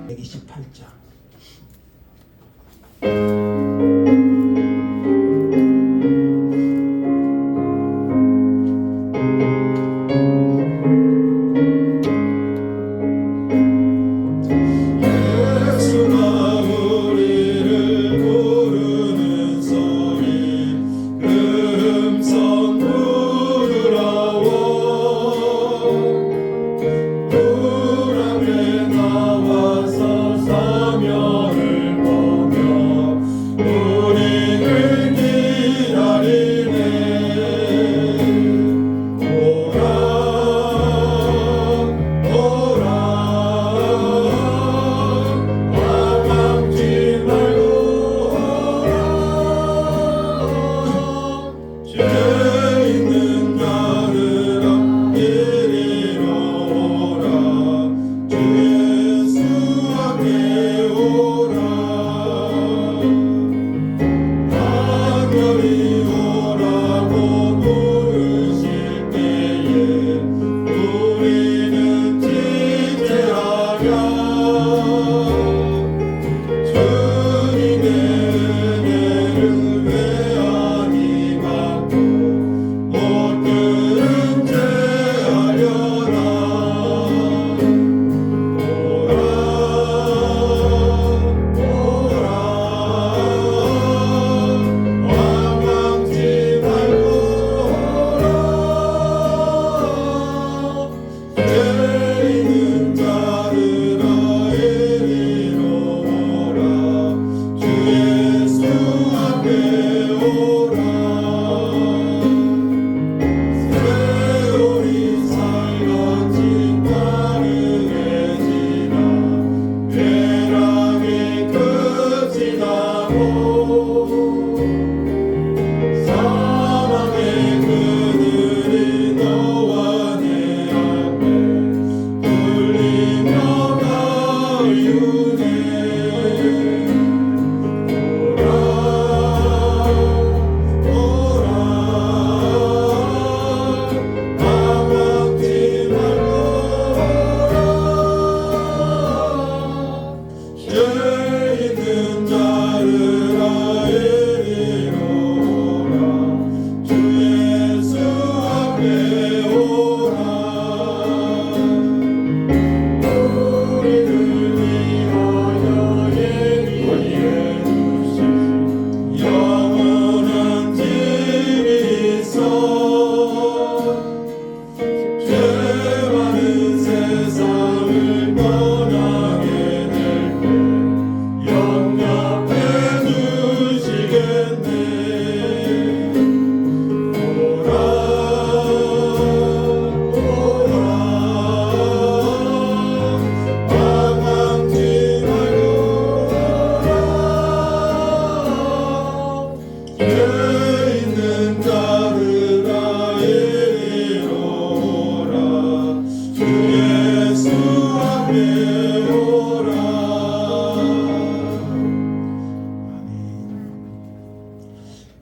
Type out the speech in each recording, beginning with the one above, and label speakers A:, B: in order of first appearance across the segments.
A: 128장.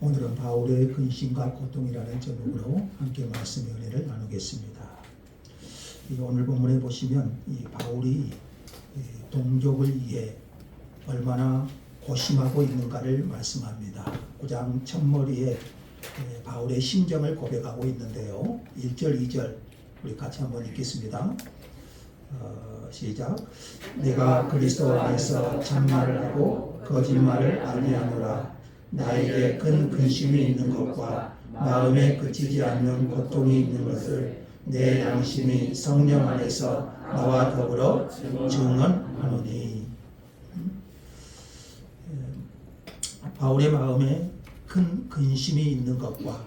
A: 오늘은 바울의 근심과 고통이라는 제목으로 함께 말씀의 은혜를 나누겠습니다. 오늘 본문에 보시면 이 바울이 동족을 위해 얼마나 고심하고 있는가를 말씀합니다. 9장 첫머리에 바울의 심정을 고백하고 있는데요. 1절, 2절 우리 같이 한번 읽겠습니다. 시작. 내가 그리스도 안에서 참말을 하고 거짓말을 아니하노라. 나에게 큰 근심이 있는 것과 마음에 그치지 않는 고통이 있는 것을 내 양심이 성령 안에서 나와 더불어 증언하노니. 바울의 마음에 큰 근심이 있는 것과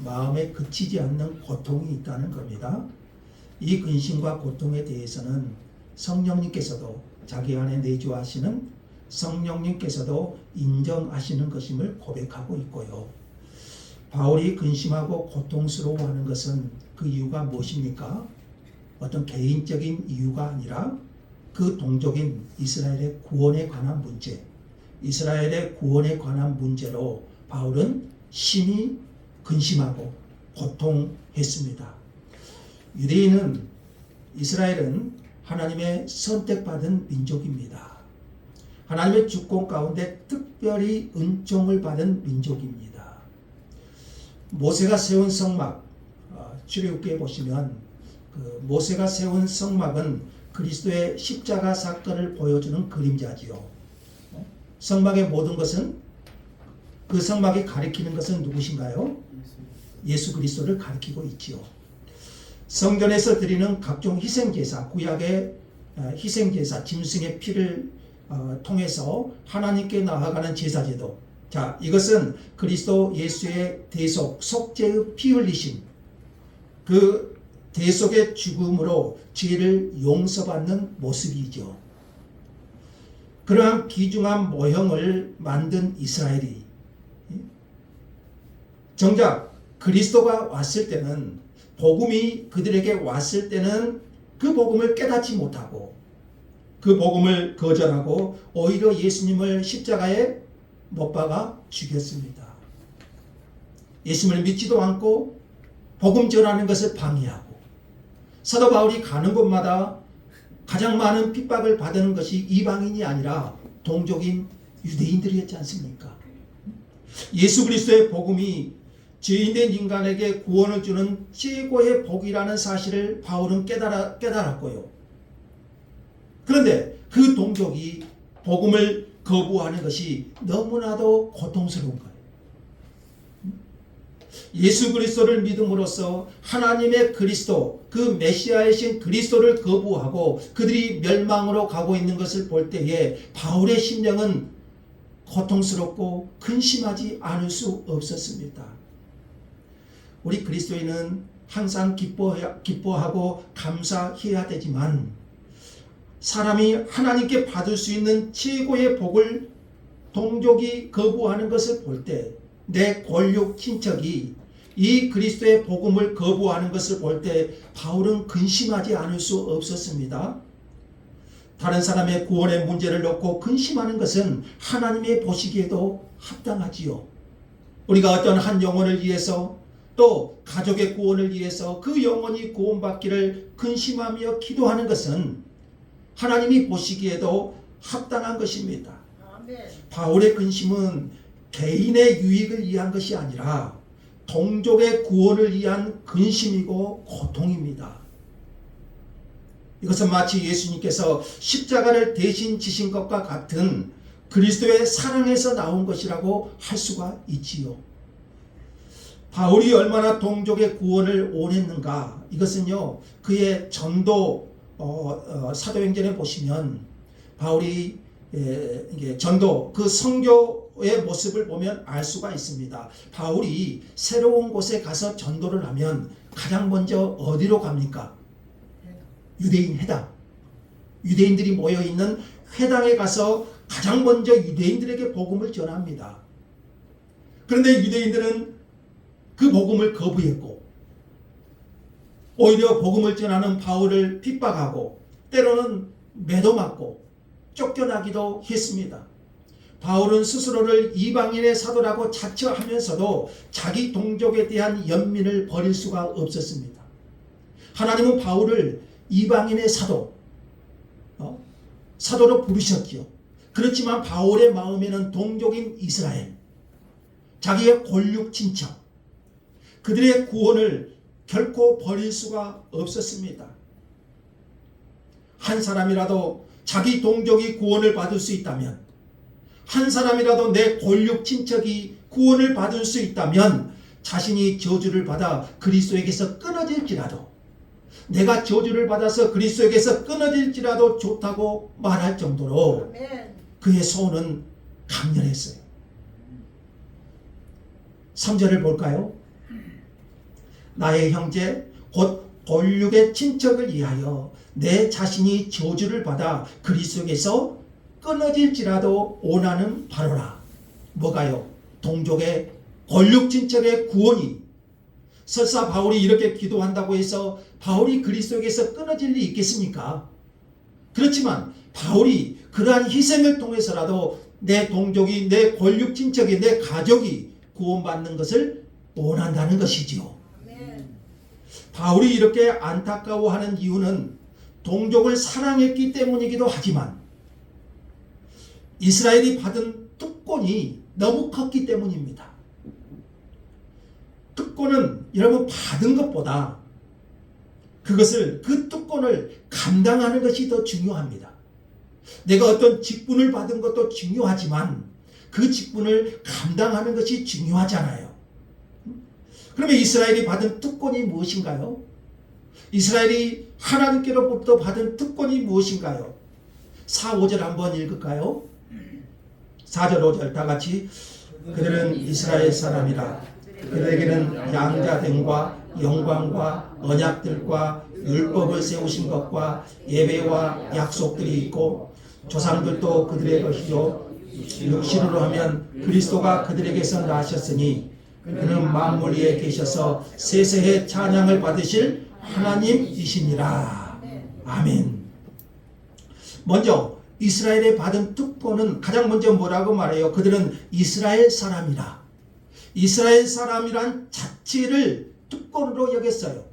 A: 마음에 그치지 않는 고통이 있다는 겁니다. 이 근심과 고통에 대해서는 성령님께서도 자기 안에 내주하시는 성령님께서도 인정하시는 것임을 고백하고 있고요. 바울이 근심하고 고통스러워하는 것은 그 이유가 무엇입니까? 어떤 개인적인 이유가 아니라 그 동족인 이스라엘의 구원에 관한 문제, 이스라엘의 구원에 관한 문제로 바울은 심히 근심하고 고통했습니다. 이스라엘은 하나님의 선택받은 민족입니다. 하나님의 주권 가운데 특별히 은총을 받은 민족입니다. 모세가 세운 성막, 출애굽기에 보시면 그 모세가 세운 성막은 그리스도의 십자가 사건을 보여주는 그림자지요. 성막의 모든 것은, 그 성막이 가리키는 것은 누구신가요? 예수 그리스도를 가리키고 있지요. 성전에서 드리는 각종 희생제사, 구약의 희생제사, 짐승의 피를 통해서 하나님께 나아가는 제사제도. 자, 이것은 그리스도 예수의 대속, 속죄의 피 흘리심, 그 대속의 죽음으로 죄를 용서받는 모습이죠. 그러한 귀중한 모형을 만든 이스라엘이 정작 그리스도가 왔을 때는, 복음이 그들에게 왔을 때는 그 복음을 깨닫지 못하고 그 복음을 거절하고 오히려 예수님을 십자가에 못 박아 죽였습니다. 예수님을 믿지도 않고 복음 전하는 것을 방해하고, 사도 바울이 가는 곳마다 가장 많은 핍박을 받는 것이 이방인이 아니라 동족인 유대인들이었지 않습니까? 예수 그리스도의 복음이 죄인된 인간에게 구원을 주는 최고의 복이라는 사실을 바울은 깨달았고요. 그런데 그 동족이 복음을 거부하는 것이 너무나도 고통스러운 거예요. 예수 그리스도를 믿음으로써 하나님의 그리스도, 그 메시아이신 그리스도를 거부하고 그들이 멸망으로 가고 있는 것을 볼 때에 바울의 심령은 고통스럽고 근심하지 않을 수 없었습니다. 우리 그리스도인은 항상 기뻐하고 감사해야 되지만, 사람이 하나님께 받을 수 있는 최고의 복을 동족이 거부하는 것을 볼 때, 내 권력 친척이 이 그리스도의 복음을 거부하는 것을 볼 때 바울은 근심하지 않을 수 없었습니다. 다른 사람의 구원의 문제를 놓고 근심하는 것은 하나님의 보시기에도 합당하지요. 우리가 어떤 한 영혼을 위해서, 또 가족의 구원을 위해서 그 영혼이 구원받기를 근심하며 기도하는 것은 하나님이 보시기에도 합당한 것입니다. 아멘. 바울의 근심은 개인의 유익을 위한 것이 아니라 동족의 구원을 위한 근심이고 고통입니다. 이것은 마치 예수님께서 십자가를 대신 지신 것과 같은 그리스도의 사랑에서 나온 것이라고 할 수가 있지요. 바울이 얼마나 동족의 구원을 원했는가, 이것은요 그의 전도, 사도행전에 보시면 바울이 이게 전도, 그 선교의 모습을 보면 알 수가 있습니다. 바울이 새로운 곳에 가서 전도를 하면 가장 먼저 어디로 갑니까? 유대인 회당, 유대인들이 모여있는 회당에 가서 가장 먼저 유대인들에게 복음을 전합니다. 그런데 유대인들은 그 복음을 거부했고, 오히려 복음을 전하는 바울을 핍박하고 때로는 매도맞고 쫓겨나기도 했습니다. 바울은 스스로를 이방인의 사도라고 자처하면서도 자기 동족에 대한 연민을 버릴 수가 없었습니다. 하나님은 바울을 이방인의 사도로 부르셨지요. 그렇지만 바울의 마음에는 동족인 이스라엘, 자기의 골육 친척, 그들의 구원을 결코 버릴 수가 없었습니다. 한 사람이라도 자기 동족이 구원을 받을 수 있다면, 한 사람이라도 내 골육 친척이 구원을 받을 수 있다면 자신이 저주를 받아 그리스도에게서 끊어질지라도, 내가 저주를 받아서 그리스도에게서 끊어질지라도 좋다고 말할 정도로 그의 소원은 강렬했어요. 3절을 볼까요? 나의 형제 곧 골육의 친척을 위하여 내 자신이 저주를 받아 그리스도에게서 끊어질지라도 원하는 바로라. 뭐가요? 동족의 골육 친척의 구원이. 설사 바울이 이렇게 기도한다고 해서 바울이 그리스도에게서 끊어질 일이 있겠습니까? 그렇지만 바울이 그러한 희생을 통해서라도 내 동족이, 내 골육 친척이, 내 가족이 구원받는 것을 원한다는 것이지요. 바울이 이렇게 안타까워하는 이유는 동족을 사랑했기 때문이기도 하지만 이스라엘이 받은 특권이 너무 컸기 때문입니다. 특권은 여러분 받은 것보다 그 특권을 감당하는 것이 더 중요합니다. 내가 어떤 직분을 받은 것도 중요하지만 그 직분을 감당하는 것이 중요하잖아요. 그러면 이스라엘이 받은 특권이 무엇인가요? 이스라엘이 하나님께로부터 받은 특권이 무엇인가요? 4, 5절 한번 읽을까요? 4절 5절 다 같이. 그들은 이스라엘 사람이라. 그들에게는 양자됨과 영광과 언약들과 율법을 세우신 것과 예배와 약속들이 있고 조상들도 그들의 것이요 육신으로 하면 그리스도가 그들에게서 나셨으니 그는 만물 위에 계셔서 세세의 찬양을 받으실 하나님이시니라. 아멘. 먼저 이스라엘에 받은 특권은 가장 먼저 뭐라고 말해요? 그들은 이스라엘 사람이라. 이스라엘 사람이란 자체를 특권으로 여겼어요.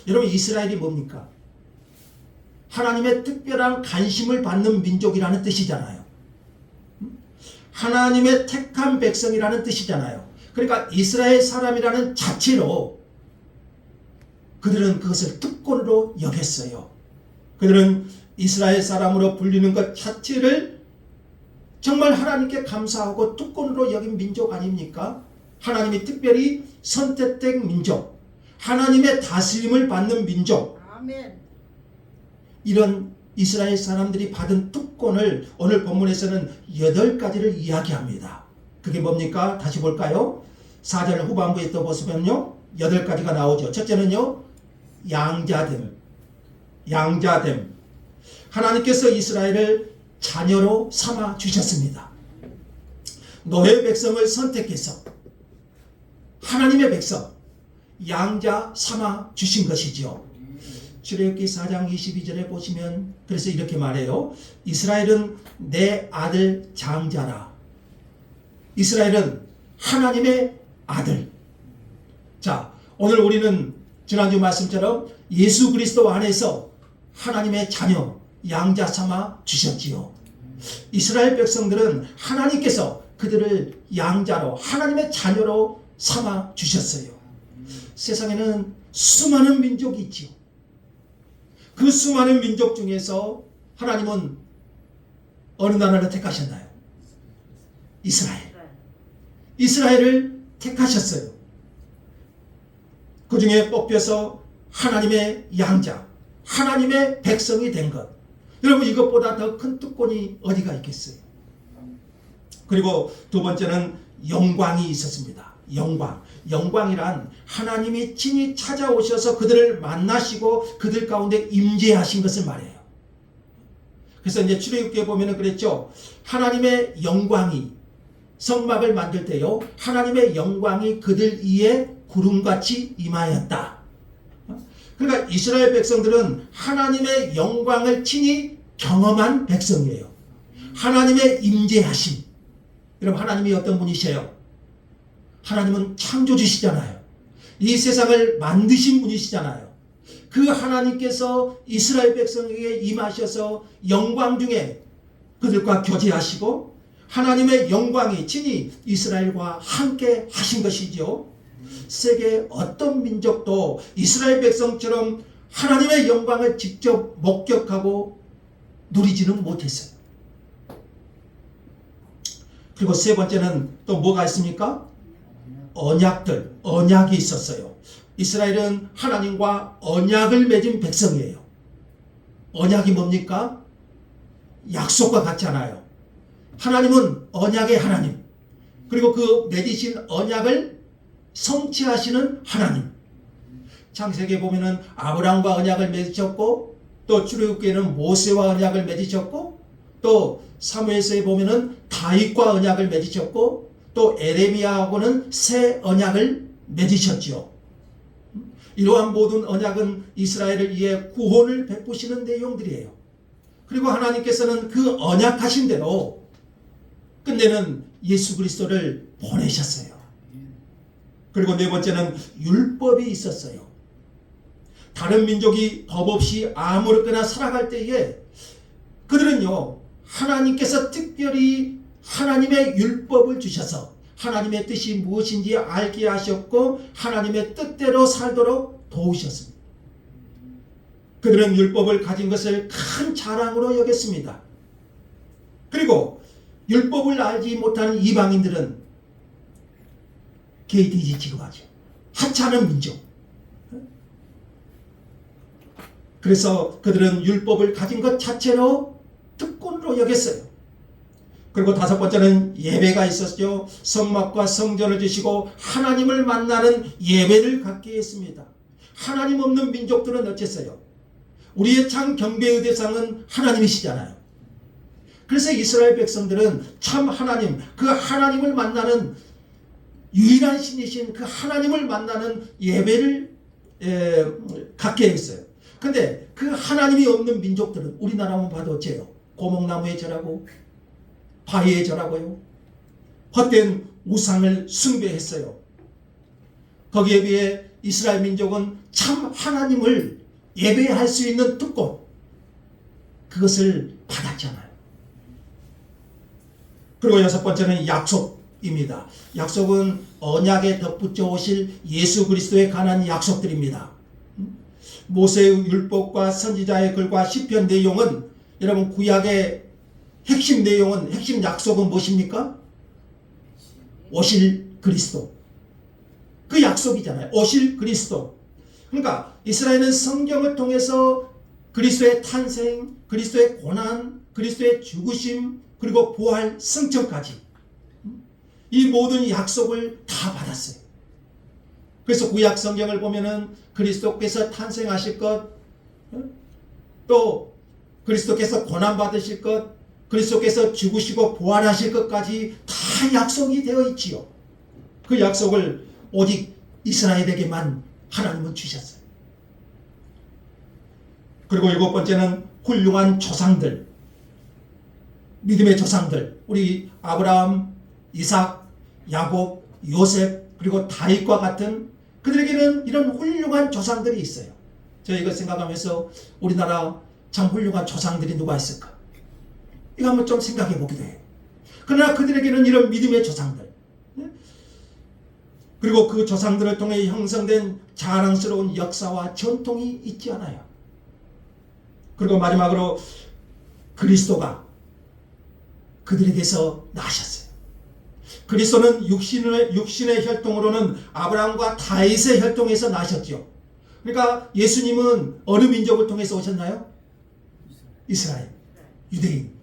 A: 여러분 이스라엘이 뭡니까? 하나님의 특별한 관심을 받는 민족이라는 뜻이잖아요. 하나님의 택한 백성이라는 뜻이잖아요. 그러니까 이스라엘 사람이라는 자체로 그들은 그것을 특권으로 여겼어요. 그들은 이스라엘 사람으로 불리는 것 자체를 정말 하나님께 감사하고 특권으로 여긴 민족 아닙니까? 하나님이 특별히 선택된 민족, 하나님의 다스림을 받는 민족.
B: 아멘.
A: 이런 이스라엘 사람들이 받은 특권을 오늘 본문에서는 8가지를 이야기합니다. 그게 뭡니까? 다시 볼까요? 4절 후반부에 또 보시면요 8가지가 나오죠. 첫째는요 양자됨. 양자됨. 하나님께서 이스라엘을 자녀로 삼아 주셨습니다. 노예 백성을 선택해서 하나님의 백성 양자 삼아 주신 것이죠. 출애굽기 4장 22절에 보시면 그래서 이렇게 말해요. 이스라엘은 내 아들 장자라. 이스라엘은 하나님의 아들. 자, 오늘 우리는 지난주 말씀처럼 예수 그리스도 안에서 하나님의 자녀 양자 삼아 주셨지요. 이스라엘 백성들은 하나님께서 그들을 양자로 하나님의 자녀로 삼아 주셨어요. 세상에는 수많은 민족이 있지요. 그 수많은 민족 중에서 하나님은 어느 나라를 택하셨나요? 이스라엘. 이스라엘을 택하셨어요. 그 중에 뽑혀서 하나님의 양자, 하나님의 백성이 된 것. 여러분 이것보다 더 큰 특권이 어디가 있겠어요? 그리고 두 번째는 영광이 있었습니다. 영광. 영광이란 하나님이 친히 찾아오셔서 그들을 만나시고 그들 가운데 임재하신 것을 말해요. 그래서 이제 출애굽기에 보면은 그랬죠. 하나님의 영광이 성막을 만들 때요. 하나님의 영광이 그들 위에 구름같이 임하였다. 그러니까 이스라엘 백성들은 하나님의 영광을 친히 경험한 백성이에요. 하나님의 임재하심. 여러분 하나님이 어떤 분이세요? 하나님은 창조주시잖아요. 이 세상을 만드신 분이시잖아요. 그 하나님께서 이스라엘 백성에게 임하셔서 영광 중에 그들과 교제하시고 하나님의 영광이 친히 이스라엘과 함께 하신 것이죠. 세계 어떤 민족도 이스라엘 백성처럼 하나님의 영광을 직접 목격하고 누리지는 못했어요. 그리고 세 번째는 또 뭐가 있습니까? 언약들, 언약이 있었어요. 이스라엘은 하나님과 언약을 맺은 백성이에요. 언약이 뭡니까? 약속과 같잖아요. 하나님은 언약의 하나님. 그리고 그 맺으신 언약을 성취하시는 하나님. 창세기에 보면은 아브라함과 언약을 맺으셨고 또 출애굽기에는 모세와 언약을 맺으셨고 또 사무엘서에 보면은 다윗과 언약을 맺으셨고 또 에레미야하고는 새 언약을 맺으셨죠. 이러한 모든 언약은 이스라엘을 위해 구원을 베푸시는 내용들이에요. 그리고 하나님께서는 그 언약하신 대로 끝내는 예수 그리스도를 보내셨어요. 그리고 네 번째는 율법이 있었어요. 다른 민족이 법 없이 아무렇게나 살아갈 때에 그들은요, 하나님께서 특별히 하나님의 율법을 주셔서 하나님의 뜻이 무엇인지 알게 하셨고 하나님의 뜻대로 살도록 도우셨습니다. 그들은 율법을 가진 것을 큰 자랑으로 여겼습니다. 그리고 율법을 알지 못하는 이방인들은 게이티지 취급하죠. 하찮은 민족. 그래서 그들은 율법을 가진 것 자체로 특권으로 여겼어요. 그리고 다섯 번째는 예배가 있었죠. 성막과 성전을 주시고 하나님을 만나는 예배를 갖게 했습니다. 하나님 없는 민족들은 어쨌어요? 우리의 참 경배의 대상은 하나님이시잖아요. 그래서 이스라엘 백성들은 참 하나님, 그 하나님을 만나는 유일한 신이신 그 하나님을 만나는 예배를 갖게 했어요. 근데 그 하나님이 없는 민족들은 우리나라만 봐도 어째요? 고목나무에 절하고 바위에 절하고요. 헛된 우상을 숭배했어요. 거기에 비해 이스라엘 민족은 참 하나님을 예배할 수 있는 특권, 그것을 받았잖아요. 그리고 여섯 번째는 약속입니다. 약속은 언약에 덧붙여 오실 예수 그리스도에 관한 약속들입니다. 모세의 율법과 선지자의 글과 시편 내용은, 여러분 구약의 핵심 내용은, 핵심 약속은 무엇입니까? 오실 그리스도. 그 약속이잖아요. 오실 그리스도. 그러니까 이스라엘은 성경을 통해서 그리스도의 탄생, 그리스도의 고난, 그리스도의 죽으심, 그리고 부활, 승천까지 이 모든 약속을 다 받았어요. 그래서 구약 성경을 보면은 그리스도께서 탄생하실 것, 또 그리스도께서 고난 받으실 것, 그리스도께서 죽으시고 부활하실 것까지 다 약속이 되어 있지요. 그 약속을 오직 이스라엘에게만 하나님은 주셨어요. 그리고 일곱 번째는 훌륭한 조상들, 믿음의 조상들, 우리 아브라함, 이삭, 야곱, 요셉, 그리고 다윗과 같은 그들에게는 이런 훌륭한 조상들이 있어요. 저희가 생각하면서 우리나라 참 훌륭한 조상들이 누가 있을까? 이거 한번 좀 생각해 보기도 해요. 그러나 그들에게는 이런 믿음의 조상들, 그리고 그 조상들을 통해 형성된 자랑스러운 역사와 전통이 있지 않아요. 그리고 마지막으로 그리스도가 그들에게서 나셨어요. 그리스도는 육신의 혈통으로는 아브라함과 다윗의 혈통에서 나셨죠. 그러니까 예수님은 어느 민족을 통해서 오셨나요? 이스라엘, 유대인.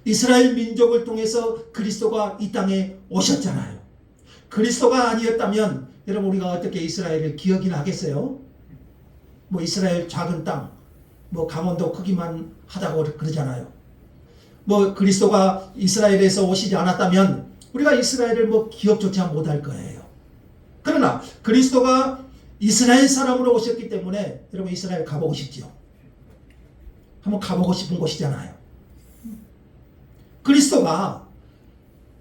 A: 이스라엘 민족을 통해서 그리스도가 이 땅에 오셨잖아요. 그리스도가 아니었다면 여러분 우리가 어떻게 이스라엘을 기억이나 하겠어요? 뭐 이스라엘 작은 땅, 뭐 강원도 크기만 하다고 그러잖아요. 뭐 그리스도가 이스라엘에서 오시지 않았다면 우리가 이스라엘을 뭐 기억조차 못할 거예요. 그러나 그리스도가 이스라엘 사람으로 오셨기 때문에 여러분 이스라엘 가보고 싶지요? 한번 가보고 싶은 곳이잖아요. 그리스도가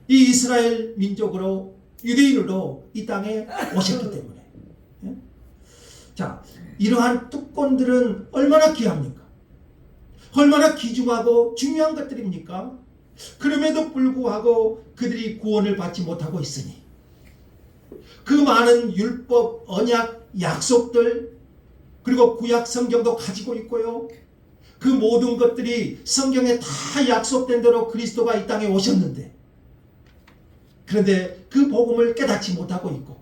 A: 이 이스라엘 민족으로 유대인으로 이 땅에 오셨기 때문에. 자, 이러한 특권들은 얼마나 귀합니까? 얼마나 귀중하고 중요한 것들입니까? 그럼에도 불구하고 그들이 구원을 받지 못하고 있으니 그 많은 율법, 언약, 약속들, 그리고 구약 성경도 가지고 있고요. 그 모든 것들이 성경에 다 약속된 대로 그리스도가 이 땅에 오셨는데, 그런데 그 복음을 깨닫지 못하고 있고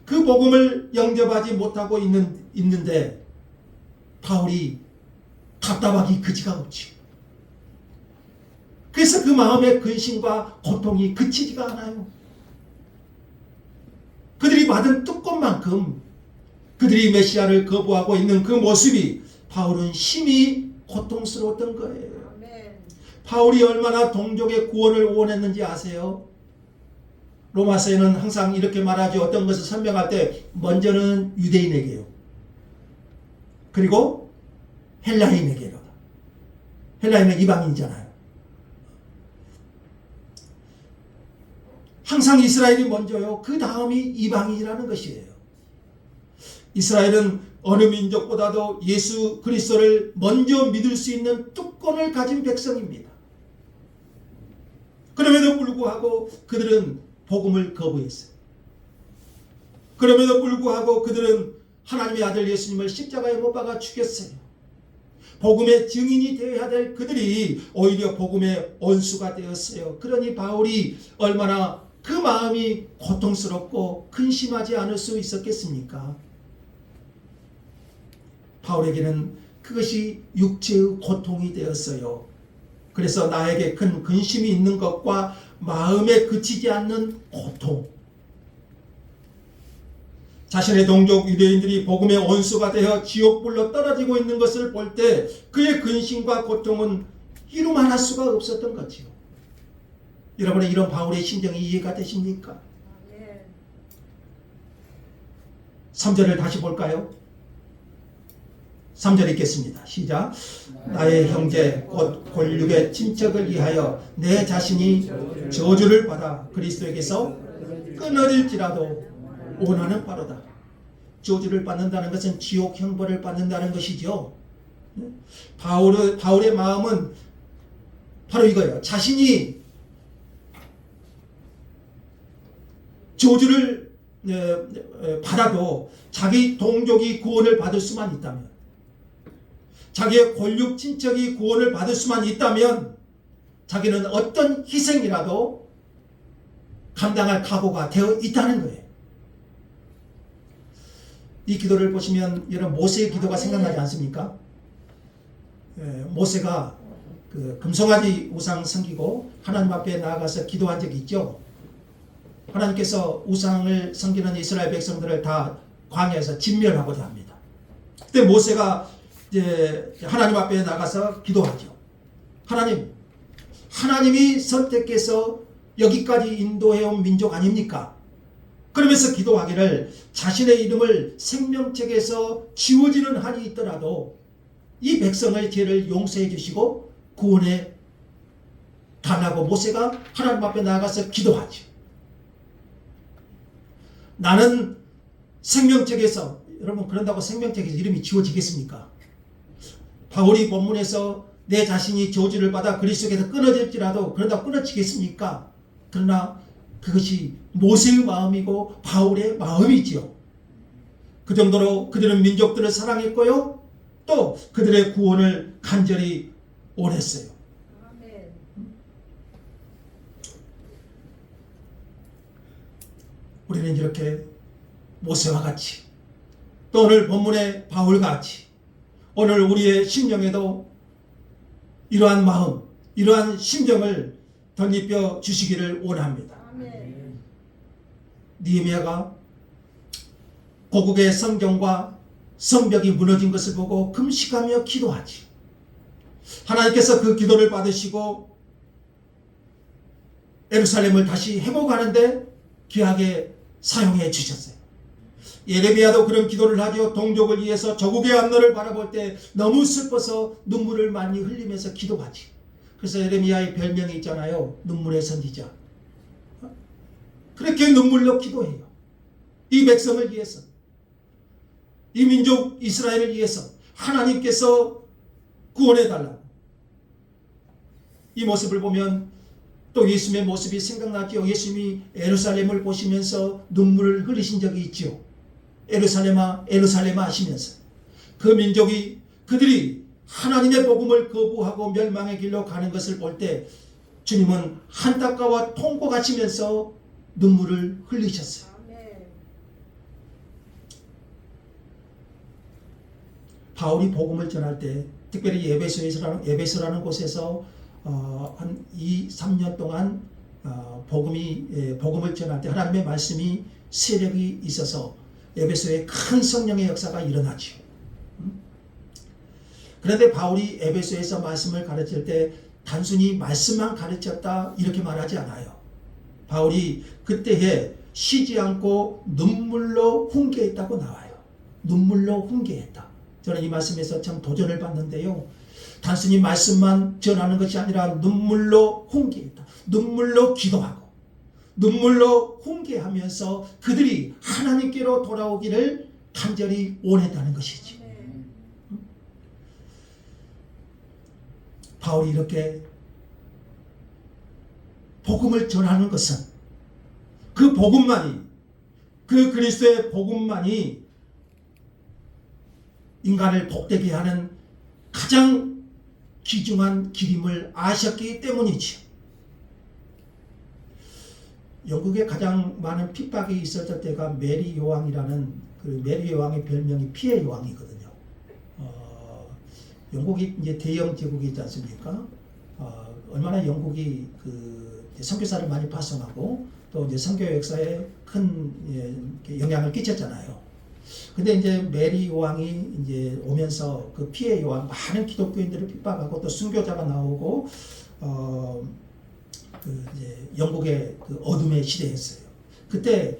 A: 그 복음을 영접하지 못하고 있는데 바울이 답답하기 그지가 없지. 그래서 그 마음의 근심과 고통이 그치지가 않아요. 그들이 받은 특권만큼 그들이 메시아를 거부하고 있는 그 모습이 바울은 심히 고통스러웠던 거예요. 바울이 얼마나 동족의 구원을 원했는지 아세요? 로마서에는 항상 이렇게 말하죠. 어떤 것을 설명할 때 먼저는 유대인에게요. 그리고 헬라인에게로. 헬라인은 이방인이잖아요. 항상 이스라엘이 먼저요. 그 다음이 이방인이라는 것이에요. 이스라엘은 어느 민족보다도 예수 그리스도를 먼저 믿을 수 있는 특권을 가진 백성입니다. 그럼에도 불구하고 그들은 복음을 거부했어요. 그럼에도 불구하고 그들은 하나님의 아들 예수님을 십자가에 못 박아 죽였어요. 복음의 증인이 되어야 될 그들이 오히려 복음의 원수가 되었어요. 그러니 바울이 얼마나 그 마음이 고통스럽고 근심하지 않을 수 있었겠습니까? 바울에게는 그것이 육체의 고통이 되었어요. 그래서 나에게 큰 근심이 있는 것과 마음에 그치지 않는 고통, 자신의 동족 유대인들이 복음의 원수가 되어 지옥불로 떨어지고 있는 것을 볼 때 그의 근심과 고통은 이루만할 수가 없었던 거지요. 여러분의 이런 바울의 심정이 이해가 되십니까? 3절을 다시 볼까요? 3절 읽겠습니다. 시작. 나의 형제 곧 골육의 친척을 위하여 내 자신이 저주를 받아 그리스도에게서 끊어질지라도 원하는 바로다. 저주를 받는다는 것은 지옥 형벌을 받는다는 것이죠. 바울의 마음은 바로 이거예요. 자신이 저주를 받아도 자기 동족이 구원을 받을 수만 있다면, 자기의 골육 친척이 구원을 받을 수만 있다면 자기는 어떤 희생이라도 감당할 각오가 되어 있다는 거예요. 이 기도를 보시면 여러분 모세의 기도가 생각나지 않습니까? 모세가 그 금송아지 우상 섬기고 하나님 앞에 나아가서 기도한 적이 있죠. 하나님께서 우상을 섬기는 이스라엘 백성들을 다 광야에서 진멸하고자 합니다. 그때 모세가 이제 하나님 앞에 나가서 기도하죠. 하나님이 선택해서 여기까지 인도해온 민족 아닙니까? 그러면서 기도하기를 자신의 이름을 생명책에서 지워지는 한이 있더라도 이 백성의 죄를 용서해 주시고 구원해 달라고 모세가 하나님 앞에 나가서 기도하죠. 나는 생명책에서, 여러분 그런다고 생명책에서 이름이 지워지겠습니까? 바울이 본문에서 내 자신이 저주를 받아 그리스도에게서 끊어질지라도 그런다고 끊어지겠습니까? 그러나 그것이 모세의 마음이고 바울의 마음이지요. 그 정도로 그들은 민족들을 사랑했고요. 또 그들의 구원을 간절히 원했어요. 우리는 이렇게 모세와 같이, 또 오늘 본문의 바울과 같이 오늘 우리의 심령에도 이러한 마음, 이러한 심정을 덧입혀 주시기를 원합니다. 느헤미야가 고국의 성경과 성벽이 무너진 것을 보고 금식하며 기도하지. 하나님께서 그 기도를 받으시고 예루살렘을 다시 회복하는데 귀하게 사용해 주셨어요. 예레미야도 그런 기도를 하죠. 동족을 위해서 조국의 앞날을 바라볼 때 너무 슬퍼서 눈물을 많이 흘리면서 기도하지. 그래서 예레미야의 별명이 있잖아요. 눈물의 선지자. 그렇게 눈물로 기도해요. 이 백성을 위해서, 이 민족 이스라엘을 위해서 하나님께서 구원해 달라고. 이 모습을 보면 또 예수님의 모습이 생각나죠. 예수님이 예루살렘을 보시면서 눈물을 흘리신 적이 있죠. 예루살렘아 예루살렘아 하시면서 그 민족이, 그들이 하나님의 복음을 거부하고 멸망의 길로 가는 것을 볼 때 주님은 안타까워 통곡하시면서 눈물을 흘리셨어요. 바울이 복음을 전할 때, 특별히 에베소라는 곳에서 한 2-3년 동안 복음을 전할 때 하나님의 말씀이 세력이 있어서 에베소에 큰 성령의 역사가 일어나죠. 그런데 바울이 에베소에서 말씀을 가르칠 때 단순히 말씀만 가르쳤다 이렇게 말하지 않아요. 바울이 그때에 쉬지 않고 눈물로 훈계했다고 나와요. 눈물로 훈계했다. 저는 이 말씀에서 참 도전을 받는데요. 단순히 말씀만 전하는 것이 아니라 눈물로 훈계했다. 눈물로 기도하고 눈물로 훈계하면서 그들이 하나님께로 돌아오기를 간절히 원했다는 것이지. 바울이 이렇게 복음을 전하는 것은 그 복음만이, 그 그리스도의 복음만이 인간을 복되게 하는 가장 귀중한 길임을 아셨기 때문이지. 영국에 가장 많은 핍박이 있었을 때가 메리 여왕이라는, 그 메리 여왕의 별명이 피해 여왕이거든요. 영국이 이제 대영 제국이 있지 않습니까? 얼마나 영국이 그 선교사를 많이 파송하고 또 이제 선교 역사에 큰 영향을 끼쳤잖아요. 근데 이제 메리 여왕이 이제 오면서 그 피해 여왕, 많은 기독교인들을 핍박하고 또 순교자가 나오고 그 이제 영국의 그 어둠의 시대였어요. 그때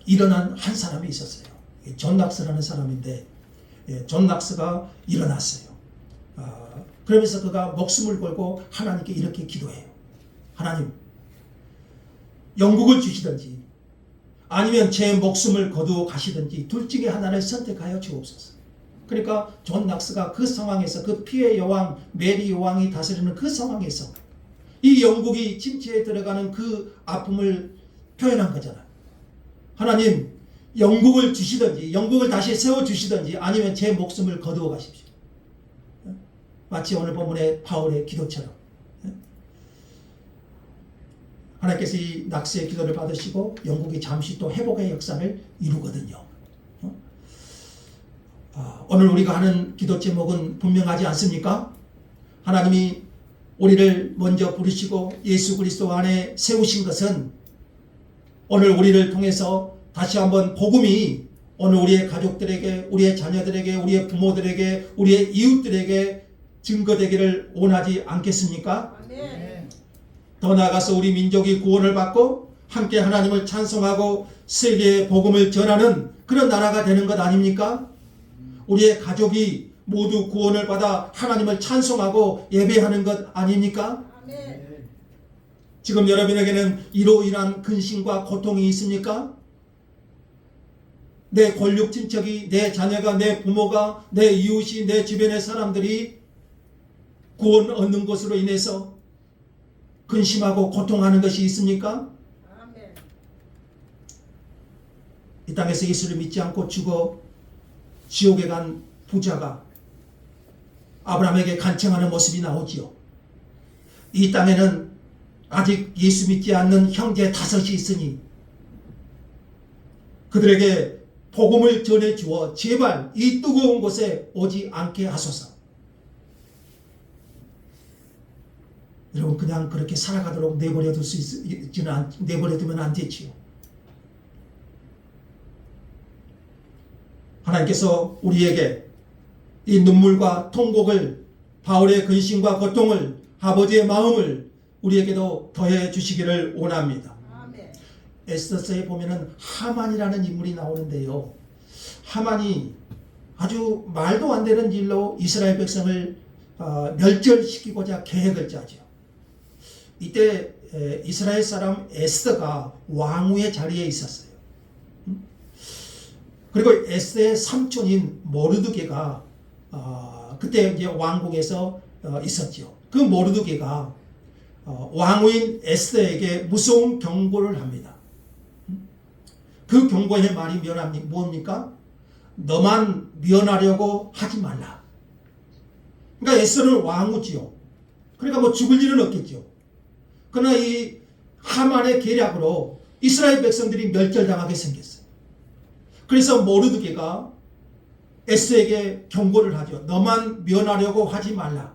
A: 일어난 한 사람이 있었어요. 존 낙스라는 사람인데, 존 낙스가 일어났어요. 그러면서 그가 목숨을 걸고 하나님께 이렇게 기도해요. 하나님, 영국을 주시든지 아니면 제 목숨을 거두어 가시든지 둘 중에 하나를 선택하여 주옵소서. 그러니까 존 낙스가 그 상황에서, 그 피해 여왕 메리 여왕이 다스리는 그 상황에서 이 영국이 침체에 들어가는 그 아픔을 표현한 거잖아요. 하나님, 영국을 주시든지 영국을 다시 세워주시든지 아니면 제 목숨을 거두어 가십시오. 마치 오늘 본문의 바울의 기도처럼 하나님께서 이 낙스의 기도를 받으시고 영국이 잠시 또 회복의 역사를 이루거든요. 오늘 우리가 하는 기도 제목은 분명하지 않습니까? 하나님이 우리를 먼저 부르시고 예수 그리스도 안에 세우신 것은 오늘 우리를 통해서 다시 한번 복음이 오늘 우리의 가족들에게, 우리의 자녀들에게, 우리의 부모들에게, 우리의 이웃들에게 증거되기를 원하지 않겠습니까?
B: 아멘.
A: 더 나아가서 우리 민족이 구원을 받고 함께 하나님을 찬송하고 세계에 복음을 전하는 그런 나라가 되는 것 아닙니까? 우리의 가족이 모두 구원을 받아 하나님을 찬송하고 예배하는 것 아닙니까?
B: 아멘.
A: 지금 여러분에게는 이로 인한 근심과 고통이 있습니까? 내 권력 친척이, 내 자녀가, 내 부모가, 내 이웃이, 내 주변의 사람들이 구원 얻는 것으로 인해서 근심하고 고통하는 것이 있습니까?
B: 아멘.
A: 이 땅에서 예수를 믿지 않고 죽어 지옥에 간 부자가 아브라함에게 간청하는 모습이 나오지요. 이 땅에는 아직 예수 믿지 않는 형제 5이 있으니 그들에게 복음을 전해 주어 제발 이 뜨거운 곳에 오지 않게 하소서. 여러분, 그냥 그렇게 살아가도록 내버려두면 안 되지요. 하나님께서 우리에게 이 눈물과 통곡을, 바울의 근심과 고통을, 아버지의 마음을 우리에게도 더해 주시기를 원합니다.
B: 아멘.
A: 에스더서에 보면은 하만이라는 인물이 나오는데요. 하만이 아주 말도 안 되는 일로 이스라엘 백성을 멸절시키고자 계획을 짜죠. 이때 이스라엘 사람 에스더가 왕후의 자리에 있었어요. 그리고 에스더의 삼촌인 모르드게가 그때 이제 왕궁에서 있었죠. 그 모르드게가 왕후인 에스더에게 무서운 경고를 합니다. 그 경고의 말이 뭡니까? 너만 면하려고 하지 말라. 그러니까 에스더는 왕후지요. 그러니까 뭐 죽을 일은 없겠죠. 그러나 이 하만의 계략으로 이스라엘 백성들이 멸절당하게 생겼어요. 그래서 모르드게가 에스더에게 경고를 하죠. 너만 면하려고 하지 말라.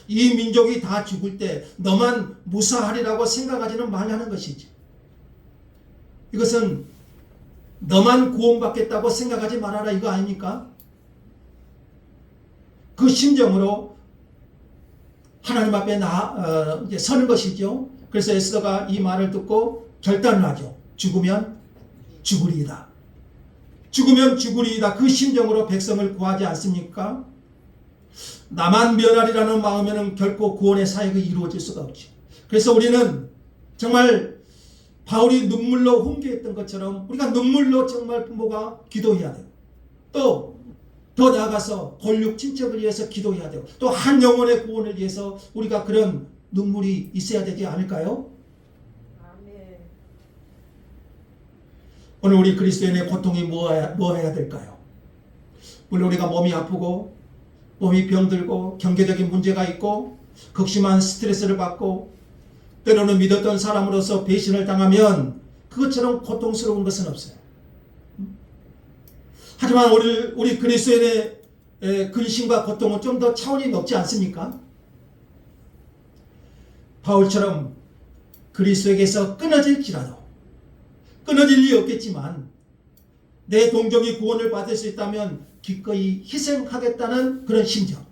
A: 이 민족이 다 죽을 때 너만 무사하리라고 생각하지는 말라는 것이지. 이것은 너만 구원받겠다고 생각하지 말아라 이거 아닙니까? 그 심정으로 하나님 앞에 이제 서는 것이죠. 그래서 에스더가 이 말을 듣고 결단을 하죠. 죽으면 죽으리이다. 죽으면 죽으리이다. 그 심정으로 백성을 구하지 않습니까? 나만 면하리라는 마음에는 결코 구원의 사역이 이루어질 수가 없죠. 그래서 우리는 정말 바울이 눈물로 훈계했던 것처럼 우리가 눈물로 정말 부모가 기도해야 돼요. 또 더 나아가서 권력 친척을 위해서 기도해야 되고 또 한 영혼의 구원을 위해서 우리가 그런 눈물이 있어야 되지 않을까요?
B: 아멘.
A: 오늘 우리 그리스도인의 고통이 뭐 해야 될까요? 물론 우리가 몸이 아프고 몸이 병들고 경제적인 문제가 있고 극심한 스트레스를 받고 때로는 믿었던 사람으로서 배신을 당하면 그것처럼 고통스러운 것은 없어요. 하지만 우리 그리스도인의 근심과 고통은 좀 더 차원이 높지 않습니까? 바울처럼 그리스도에게서 끊어질지라도 끊어질 리 없겠지만 내 동족이 구원을 받을 수 있다면 기꺼이 희생하겠다는 그런 심정.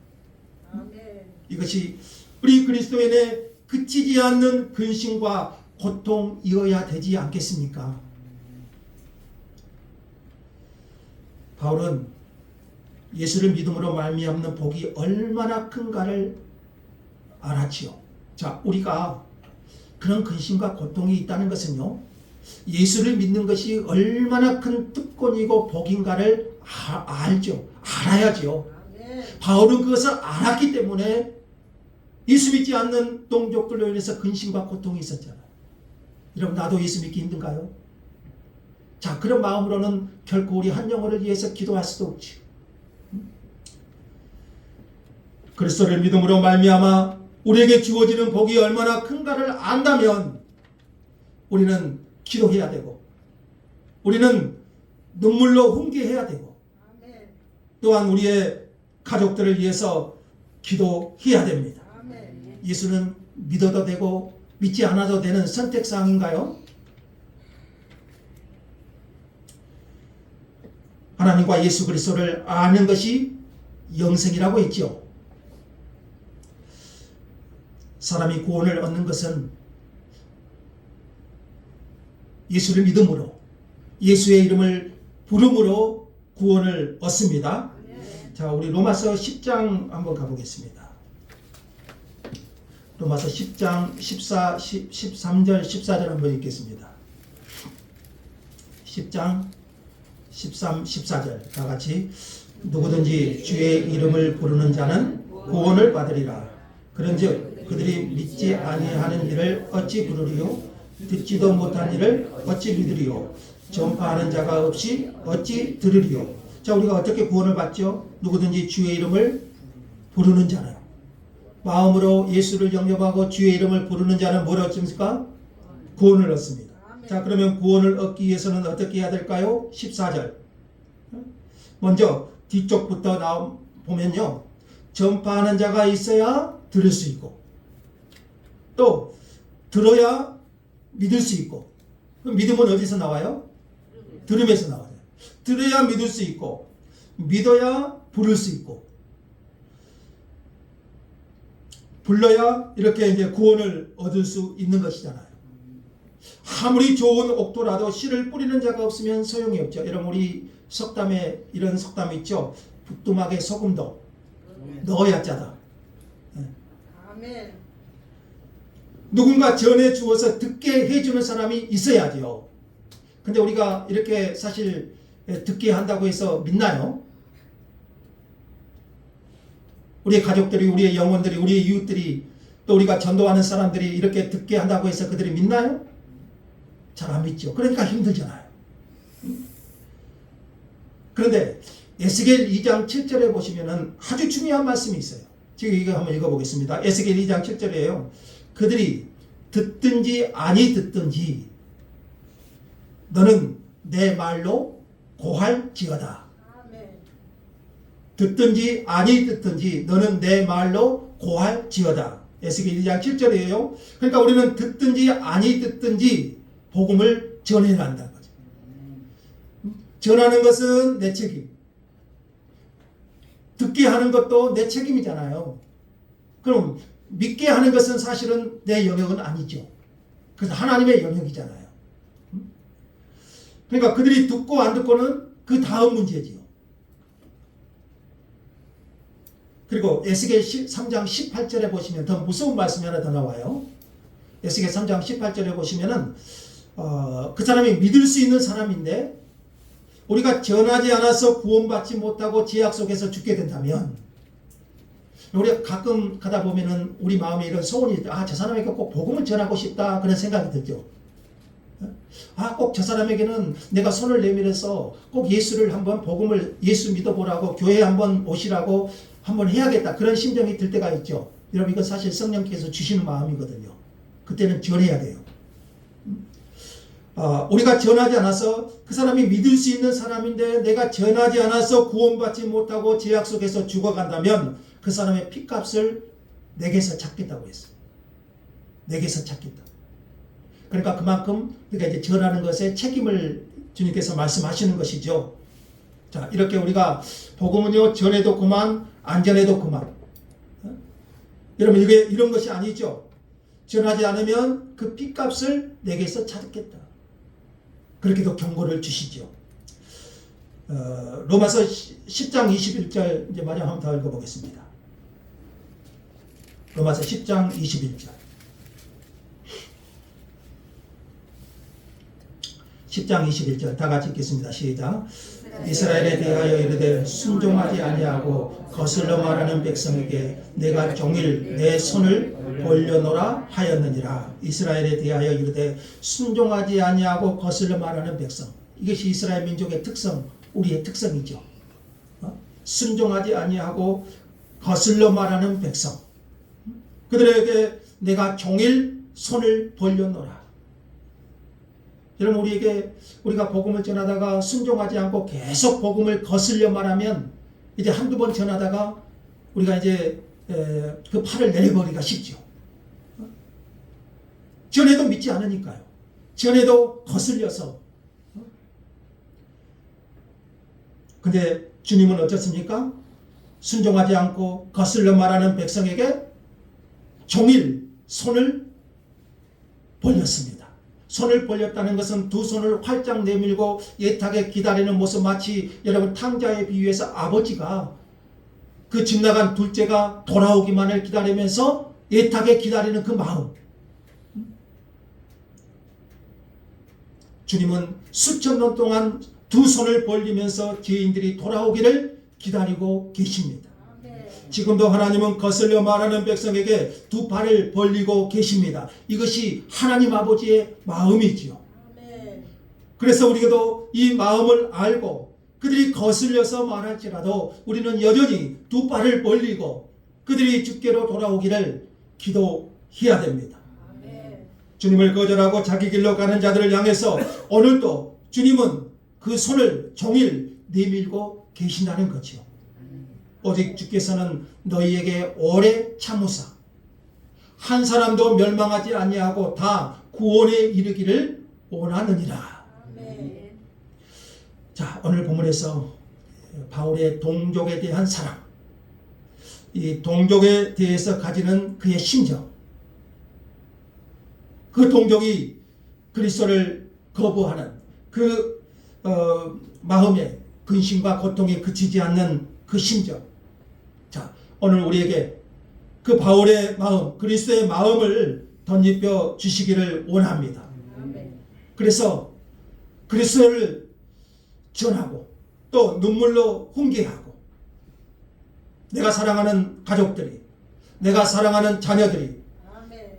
B: 아멘.
A: 이것이 우리 그리스도인의 그치지 않는 근심과 고통이어야 되지 않겠습니까? 바울은 예수를 믿음으로 말미암는 복이 얼마나 큰가를 알았지요. 자, 우리가 그런 근심과 고통이 있다는 것은요, 예수를 믿는 것이 얼마나 큰 특권이고 복인가를 알죠. 알아야죠.
B: 아멘.
A: 바울은 그것을 알았기 때문에 예수 믿지 않는 동족들로 인해서 근심과 고통이 있었잖아요. 여러분, 나도 예수 믿기 힘든가요? 자, 그런 마음으로는 결코 우리 한 영혼을 위해서 기도할 수도 없지. 그리스도를 믿음으로 말미암아 우리에게 주어지는 복이 얼마나 큰가를 안다면 우리는 기도해야 되고 우리는 눈물로 훈계해야 되고
B: 아멘.
A: 또한 우리의 가족들을 위해서 기도해야 됩니다.
B: 아멘.
A: 예수는 믿어도 되고 믿지 않아도 되는 선택사항인가요? 하나님과 예수 그리스도를 아는 것이 영생이라고 했죠. 사람이 구원을 얻는 것은 예수를 믿음으로 예수의 이름을 부름으로 구원을 얻습니다. 자, 우리 로마서 10장 한번 가보겠습니다. 로마서 10장 13절 14절 한번 읽겠습니다. 10장 13, 14절 다 같이 누구든지 주의 이름을 부르는 자는 구원을 받으리라. 그런즉 그들이 믿지 아니하는 일을 어찌 부르리요? 듣지도 못한 일을 어찌 믿으리요? 전파하는 자가 없이 어찌 들으리요? 자, 우리가 어떻게 구원을 받죠? 누구든지 주의 이름을 부르는 자는, 마음으로 예수를 영접하고 주의 이름을 부르는 자는 뭘 얻습니까? 구원을 얻습니다. 자, 그러면 구원을 얻기 위해서는 어떻게 해야 될까요? 14절. 먼저 뒤쪽부터 보면요, 전파하는 자가 있어야 들을 수 있고 또 들어야 믿을 수 있고. 그럼 믿음은 어디서 나와요? 들음에서 나와요. 들어야 믿을 수 있고 믿어야 부를 수 있고 불러야 이렇게 이제 구원을 얻을 수 있는 것이잖아요. 아무리 좋은 옥토라도 씨를 뿌리는 자가 없으면 소용이 없죠. 여러분, 우리 석담에 이런 석담 있죠. 부뚜막에 소금도 넣어야 짜다.
B: 아멘.
A: 누군가 전해 주어서 듣게 해주는 사람이 있어야죠. 근데 우리가 이렇게 사실 듣게 한다고 해서 믿나요? 우리의 가족들이, 우리의 영혼들이, 우리의 이웃들이, 또 우리가 전도하는 사람들이 이렇게 듣게 한다고 해서 그들이 믿나요? 잘 안 믿죠. 그러니까 힘들잖아요. 그런데 에스겔 2장 7절에 보시면은 아주 중요한 말씀이 있어요. 지금 이거 한번 읽어보겠습니다. 에스겔 2장 7절이에요. 그들이 듣든지 아니 듣든지 너는 내 말로 고할지어다.
B: 아멘.
A: 듣든지 아니 듣든지 너는 내 말로 고할지어다. 에스겔 2장 7절이에요. 그러니까 우리는 듣든지 아니 듣든지 복음을 전해야 한다는 거죠. 전하는 것은 내 책임. 듣게 하는 것도 내 책임이잖아요. 그럼 믿게 하는 것은 사실은 내 영역은 아니죠. 그래서 하나님의 영역이잖아요. 그러니까 그들이 듣고 안 듣고는 그 다음 문제지요. 그리고 에스겔 3장 18절에 보시면 더 무서운 말씀이 하나 더 나와요. 에스겔 3장 18절에 보시면은 그 사람이 믿을 수 있는 사람인데 우리가 전하지 않아서 구원받지 못하고 죄악 속에서 죽게 된다면, 우리가 가끔 가다 보면은 우리 마음에 이런 소원이, 저 사람에게 꼭 복음을 전하고 싶다, 그런 생각이 들죠. 꼭 저 사람에게는 내가 손을 내밀어서 꼭 예수를 한번 복음을, 예수 믿어보라고, 교회에 한번 오시라고 한번 해야겠다, 그런 심정이 들 때가 있죠. 여러분, 이건 사실 성령께서 주시는 마음이거든요. 그때는 전해야 돼요. 우리가 전하지 않아서, 그 사람이 믿을 수 있는 사람인데 내가 전하지 않아서 구원받지 못하고 죄악 속에서 죽어간다면 그 사람의 핏값을 내게서 찾겠다고 했어요. 내게서 찾겠다. 그러니까 그만큼 우리가 이제 전하는 것에 책임을 주님께서 말씀하시는 것이죠. 자, 이렇게 우리가 복음은요, 전해도 그만, 안 전해도 그만. 여러분, 이게 이런 것이 아니죠. 전하지 않으면 그 핏값을 내게서 찾겠다. 그렇게도 경고를 주시죠. 로마서 10장 21절, 이제 마지막 한번 더 읽어보겠습니다. 로마서 10장 21절. 10장 21절 다 같이 읽겠습니다. 시작. 이스라엘에 대하여 이르되 순종하지 아니하고 거슬러 말하는 백성에게 내가 종일 내 손을 벌려노라 하였느니라. 이스라엘에 대하여 이르되 순종하지 아니하고 거슬러 말하는 백성. 이것이 이스라엘 민족의 특성, 우리의 특성이죠. 순종하지 아니하고 거슬러 말하는 백성. 그들에게 내가 종일 손을 벌려노라. 여러분, 우리가 복음을 전하다가 순종하지 않고 계속 복음을 거슬려 말하면 이제 한두 번 전하다가 우리가 이제 그 팔을 내려버리기가 쉽죠. 전해도 믿지 않으니까요. 전해도 거슬려서. 근데 주님은 어떻습니까? 순종하지 않고 거슬려 말하는 백성에게 종일 손을 벌렸습니다. 손을 벌렸다는 것은 두 손을 활짝 내밀고 애타게 기다리는 모습, 마치 여러분 탕자에 비유해서 아버지가 그 집 나간 둘째가 돌아오기만을 기다리면서 애타게 기다리는 그 마음. 주님은 수천 년 동안 두 손을 벌리면서 죄인들이 돌아오기를 기다리고 계십니다. 지금도 하나님은 거슬려 말하는 백성에게 두 팔을 벌리고 계십니다. 이것이 하나님 아버지의 마음이지요. 그래서 우리도 이 마음을 알고 그들이 거슬려서 말할지라도 우리는 여전히 두 팔을 벌리고 그들이 주께로 돌아오기를 기도해야 됩니다. 주님을 거절하고 자기 길로 가는 자들을 향해서 오늘도 주님은 그 손을 종일 내밀고 계신다는 거죠. 오직 주께서는 너희에게 오래 참으사 한 사람도 멸망하지 아니하고 다 구원에 이르기를 원하느니라. 자, 오늘 본문에서 바울의 동족에 대한 사랑, 이 동족에 대해서 가지는 그의 심정, 그 동족이 그리스도를 거부하는 그 마음의 근심과 고통에 그치지 않는 그 심정. 자, 오늘 우리에게 그 바울의 마음, 그리스도의 마음을 덧입혀 주시기를 원합니다. 그래서 그리스도를 전하고 또 눈물로 훈계하고 내가 사랑하는 가족들이, 내가 사랑하는 자녀들이,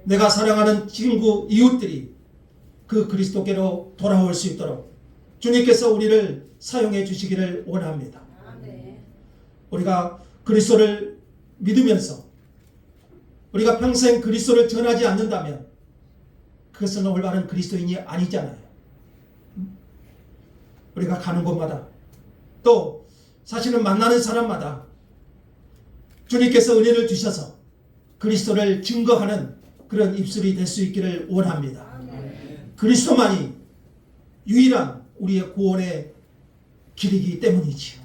A: 내가 사랑하는 친구, 이웃들이 그 그리스도께로 돌아올 수 있도록 주님께서 우리를 사용해 주시기를 원합니다. 우리가 그리스도를 믿으면서 우리가 평생 그리스도를 전하지 않는다면 그것은 올바른 그리스도인이 아니잖아요. 우리가 가는 곳마다 또 사실은 만나는 사람마다 주님께서 은혜를 주셔서 그리스도를 증거하는 그런 입술이 될 수 있기를 원합니다. 그리스도만이 유일한 우리의 구원의 길이기 때문이지요.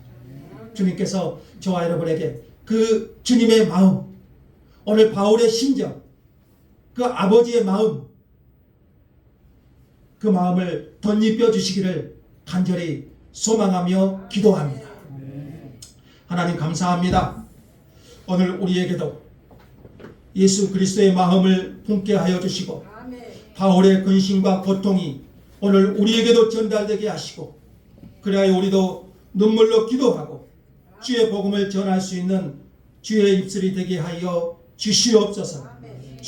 A: 주님께서 저와 여러분에게 그 주님의 마음, 오늘 바울의 심정, 그 아버지의 마음, 그 마음을 덧입혀 주시기를 간절히 소망하며 기도합니다. 하나님 감사합니다. 오늘 우리에게도 예수 그리스도의 마음을 품게 하여 주시고 바울의 근심과 고통이 오늘 우리에게도 전달되게 하시고 그리하여 우리도 눈물로 기도하고 주의 복음을 전할 수 있는 주의 입술이 되게 하여 주시옵소서.